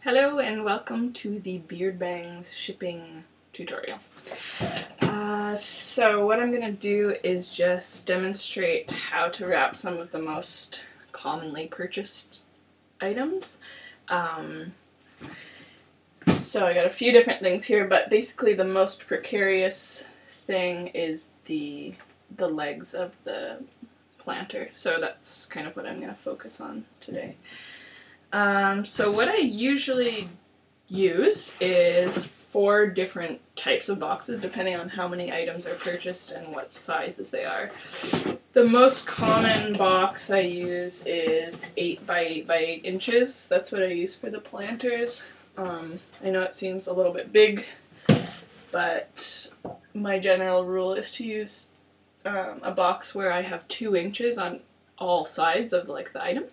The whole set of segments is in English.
Hello and welcome to the Beardbangs shipping tutorial. So what I'm going to do is just demonstrate how to wrap some of the most commonly purchased items. So I got a few different things here, but basically the most precarious thing is the legs of the planter. So that's kind of what I'm going to focus on today. So what I usually use is 4 different types of boxes depending on how many items are purchased and what sizes they are. The most common box I use is 8 by 8 by 8 inches. That's what I use for the planters. I know it seems a little bit big, but my general rule is to use a box where I have 2 inches on all sides of the item.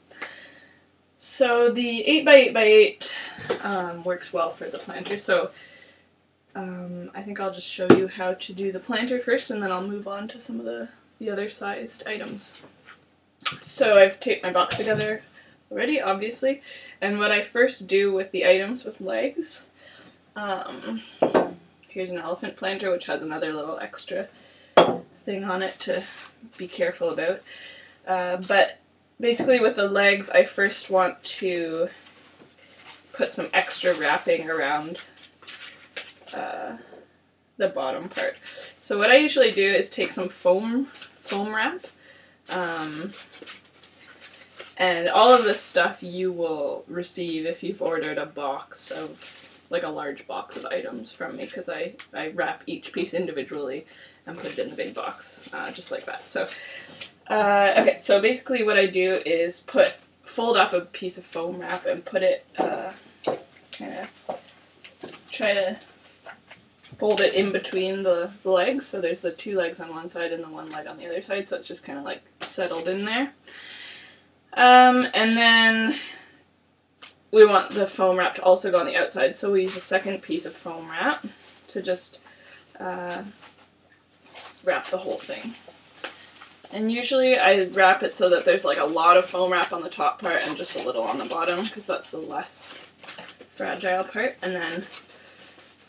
So the 8 by 8 by 8 works well for the planter, so I think I'll just show you how to do the planter first and then I'll move on to some of the other sized items. So I've taped my box together already, obviously, and what I first do with the items with legs, here's an elephant planter which has another little extra thing on it to be careful about, but basically with the legs, I first want to put some extra wrapping around the bottom part. So what I usually do is take some foam wrap, and all of this stuff you will receive if you've ordered a box of, a large box of items from me, because I wrap each piece individually and put it in the big box, just like that. So okay, so basically what I do is fold up a piece of foam wrap and put it, kind of try to fold it in between the legs, so there's the 2 legs on one side and the 1 leg on the other side, so it's just kind of settled in there. And then we want the foam wrap to also go on the outside, so we use a second piece of foam wrap to just wrap the whole thing. And usually I wrap it so that there's a lot of foam wrap on the top part and just a little on the bottom, because that's the less fragile part, and then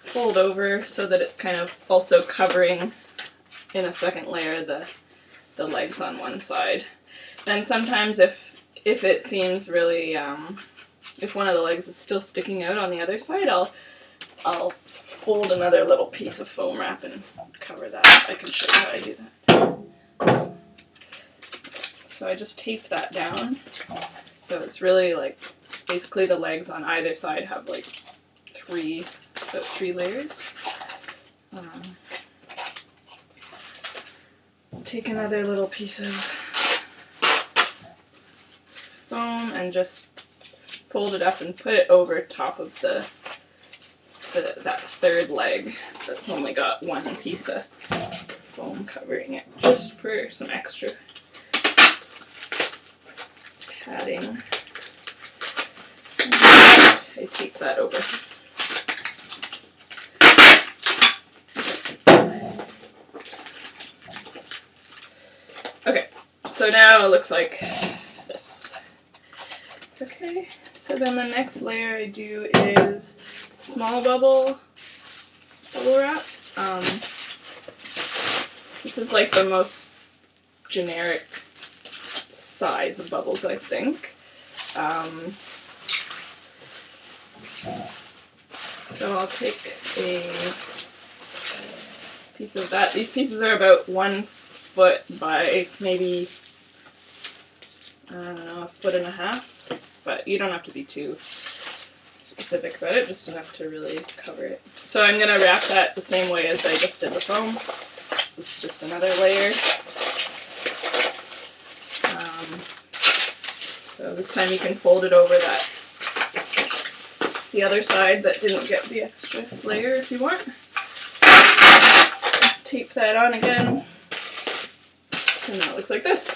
fold over so that it's kind of also covering in a second layer the legs on one side. Then sometimes if it seems really, if one of the legs is still sticking out on the other side, I'll fold another little piece of foam wrap and cover that. I can show you how I do that. Oops. So I just tape that down, so it's really basically the legs on either side have about 3 layers. Take another little piece of foam and just fold it up and put it over top of that 3rd leg that's only got 1 piece of foam covering it, just for some extra padding. I tape that over. Okay, so now it looks like this. Okay, so then the next layer I do is small bubble wrap. This is the most generic size of bubbles, I think. So I'll take a piece of that. These pieces are about 1 foot by maybe, I don't know, 1.5 feet, but you don't have to be too specific about it, just enough to really cover it. So I'm going to wrap that the same way as I just did the foam. This is just another layer. So this time you can fold it over the other side that didn't get the extra layer if you want. Tape that on again. So now it looks like this.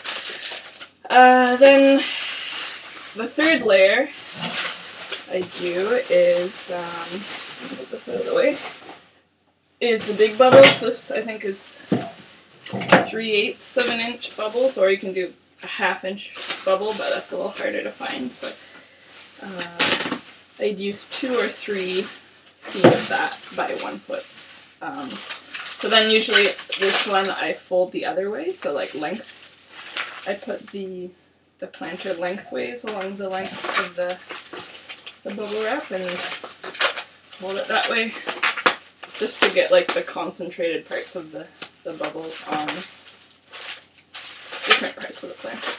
Then the 3rd layer I do is, get this out of the way, is the big bubbles. This I think is 3/8 of an inch bubbles, or you can do a 1/2 inch bubble, but that's a little harder to find. So I'd use 2 or 3 feet of that by 1 foot. So then usually this one I fold the other way, so like length. I put the planter lengthways along the length of the bubble wrap and hold it that way, just to get like the concentrated parts of the bubbles on different parts of the planter.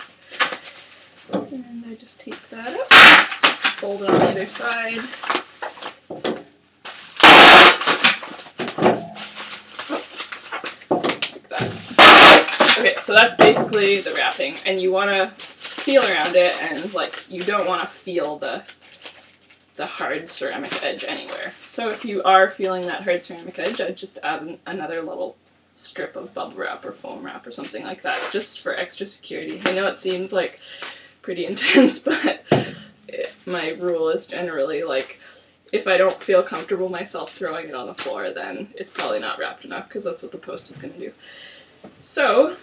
And I just tape that up, fold it on either side. Like that. Okay, so that's basically the wrapping, and you want to feel around it, and like you don't want to feel the hard ceramic edge anywhere. So if you are feeling that hard ceramic edge, I'd just add another little strip of bubble wrap or foam wrap or something like that, just for extra security. I know it seems like pretty intense, but my rule is generally like, if I don't feel comfortable myself throwing it on the floor, then it's probably not wrapped enough, because that's what the post is going to do. So,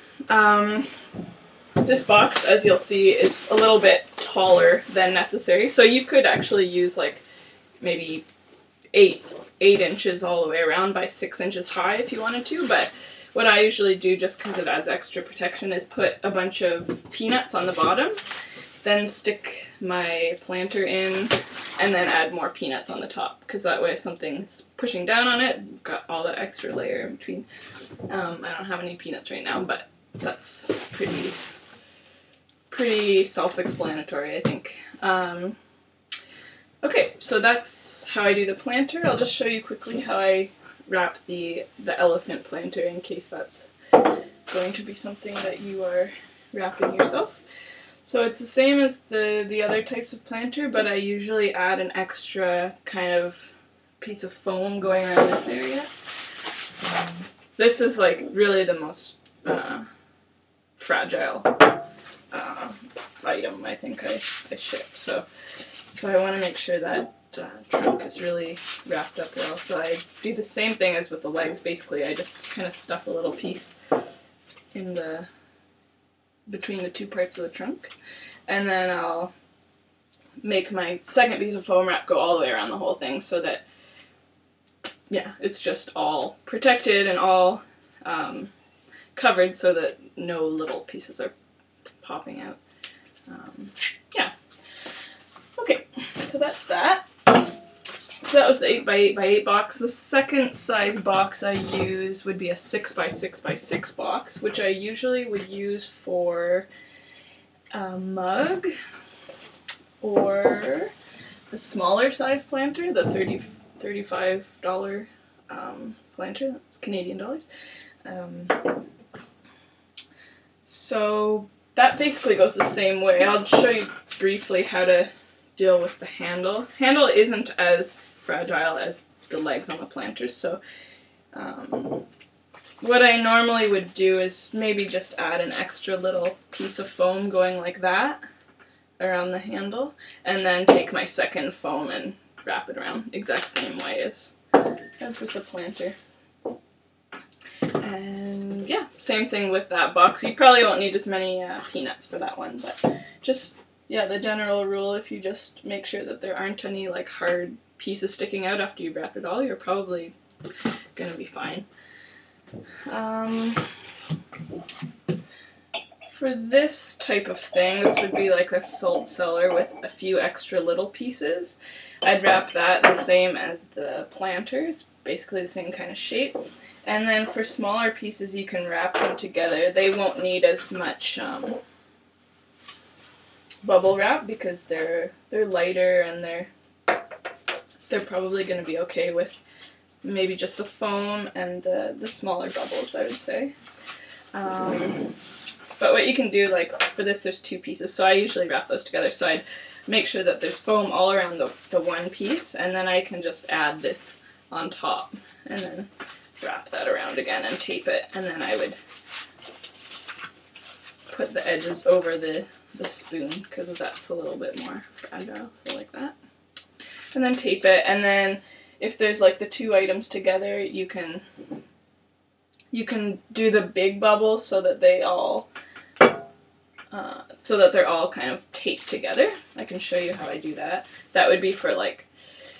this box, as you'll see, is a little bit taller than necessary, so you could actually use like maybe 8 inches all the way around by 6 inches high if you wanted to, but what I usually do, just because it adds extra protection, is put a bunch of peanuts on the bottom, then stick my planter in, and then add more peanuts on the top, because that way if something's pushing down on it, you've got all that extra layer in between. I don't have any peanuts right now, but that's pretty self-explanatory, I think. Okay, so that's how I do the planter. I'll just show you quickly how I wrap the elephant planter, in case that's going to be something that you are wrapping yourself. So it's the same as the other types of planter, but I usually add an extra kind of piece of foam going around this area. This is like really the most fragile item I think I ship. So I want to make sure that trunk is really wrapped up well. So I do the same thing as with the legs. Basically, I just kind of stuff a little piece in between the 2 parts of the trunk, and then I'll make my second piece of foam wrap go all the way around the whole thing, so that, yeah, it's just all protected and all covered, so that no little pieces are popping out. Yeah. Okay, so that's that. So that was the 8x8x8 box. The second size box I use would be a 6x6x6 box, which I usually would use for a mug or a smaller size planter, the $35 planter, that's Canadian dollars. So that basically goes the same way. I'll show you briefly how to deal with the handle. Handle isn't as fragile as the legs on the planters, so what I normally would do is maybe just add an extra little piece of foam going like that around the handle, and then take my second foam and wrap it around exact same way as with the planter. And yeah, same thing with that box. You probably won't need as many peanuts for that one, but just, yeah, the general rule, if you just make sure that there aren't any like hard pieces sticking out after you've wrapped it all, you're probably gonna be fine. For this type of thing, this would be like a salt cellar with a few extra little pieces. I'd wrap that the same as the planter. It's basically the same kind of shape. And then for smaller pieces, you can wrap them together. They won't need as much bubble wrap because they're lighter, and they're probably going to be okay with maybe just the foam and the smaller bubbles, I would say. But what you can do, like for this, there's 2 pieces, so I usually wrap those together. So I'd make sure that there's foam all around the one piece, and then I can just add this on top, and then wrap that around again and tape it, and then I would put the edges over the spoon, because that's a little bit more fragile, so like that. And then tape it, and then if there's like the 2 items together, you can do the big bubbles so that they all so that they're all kind of taped together. I can show you how I do that. That would be for like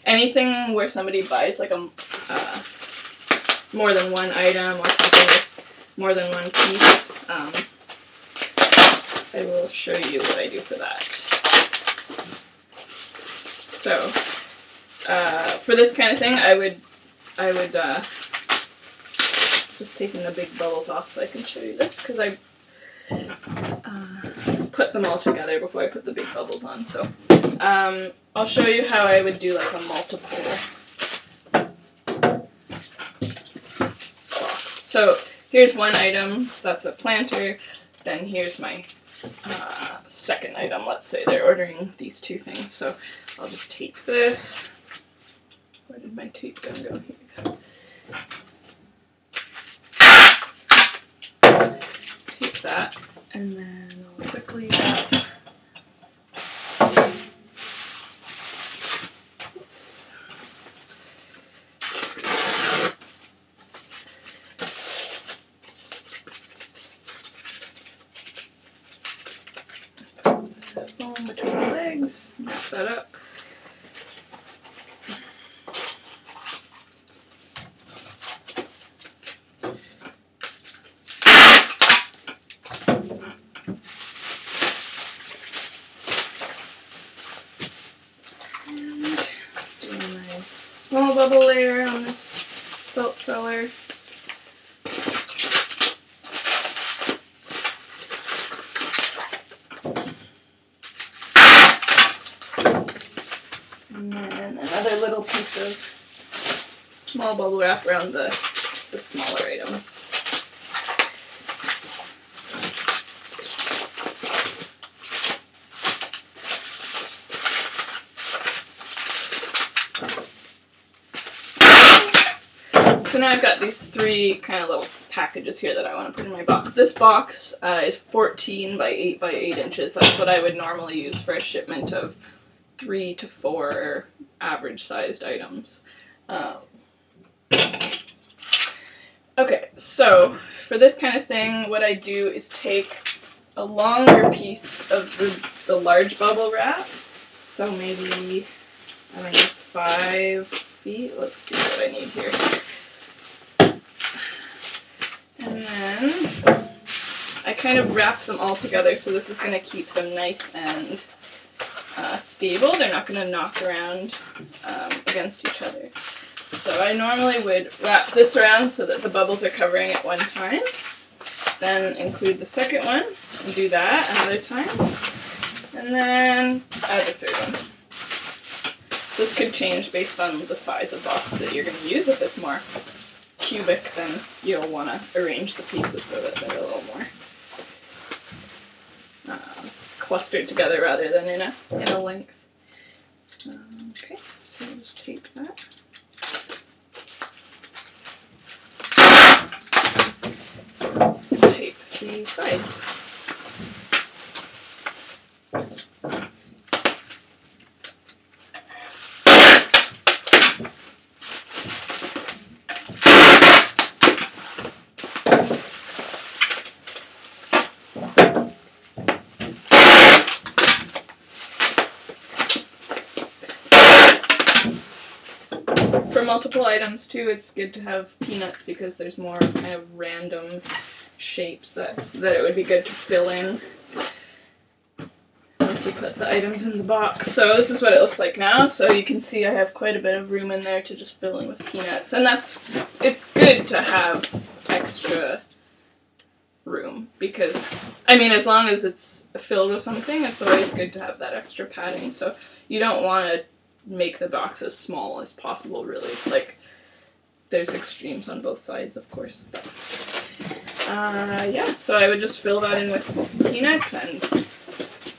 anything where somebody buys like a more than one item or something with more than one piece. I will show you what I do for that. So for this kind of thing, I would just taking the big bubbles off so I can show you this, because I put them all together before I put the big bubbles on. So I'll show you how I would do like a multiple box. So here's one item, that's a planter, then here's my second item. Let's say they're ordering these two things, so I'll just tape this. Where did my tape gun go? Here we go. Tape that, and then I'll quickly wrap this. Put the foam between the legs, wrap that up. Small bubble layer on this salt cellar. And then another little piece of small bubble wrap around the smaller items. So now I've got these three kind of little packages here that I want to put in my box. This box is 14 by 8 by 8 inches. That's what I would normally use for a shipment of 3 to 4 average sized items. Okay, so for this kind of thing, what I do is take a longer piece of the large bubble wrap. So maybe, I don't know, 5 feet. Let's see what I need here. And then I kind of wrap them all together, so this is going to keep them nice and stable. They're not going to knock around against each other. So I normally would wrap this around so that the bubbles are covering at one time. Then include the second one and do that another time. And then add the third one. This could change based on the size of box that you're going to use. If it's more cubic, then you'll want to arrange the pieces so that they're a little more clustered together rather than in a length. Okay, so I'll just tape that. Tape the sides. For multiple items too, it's good to have peanuts because there's more kind of random shapes that it would be good to fill in once you put the items in the box. So this is what it looks like now. So you can see I have quite a bit of room in there to just fill in with peanuts, and it's good to have extra room because, I mean, as long as it's filled with something, it's always good to have that extra padding. So you don't want to make the box as small as possible, really. Like, there's extremes on both sides, of course. But, yeah, so I would just fill that in with peanuts, and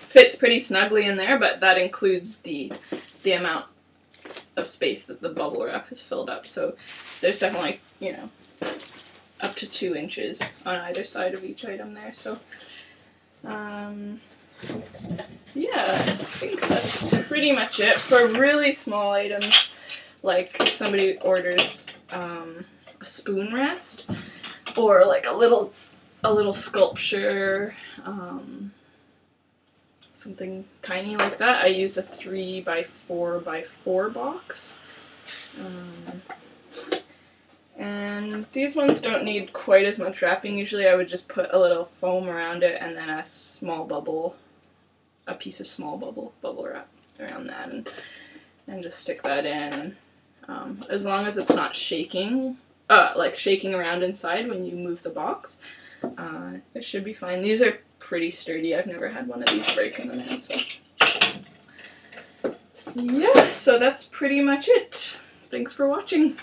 fits pretty snugly in there, but that includes the amount of space that the bubble wrap has filled up. So there's definitely, you know, up to 2 inches on either side of each item there. So, yeah, I think that's pretty much it. For really small items, like if somebody orders a spoon rest, or like a little sculpture, something tiny like that. I use a 3x4x4 box. And these ones don't need quite as much wrapping. Usually I would just put a little foam around it and then a piece of small bubble wrap around that, and just stick that in. As long as it's not shaking, like shaking around inside when you move the box, it should be fine. These are pretty sturdy. I've never had one of these break in the mail, so. Yeah, so that's pretty much it. Thanks for watching.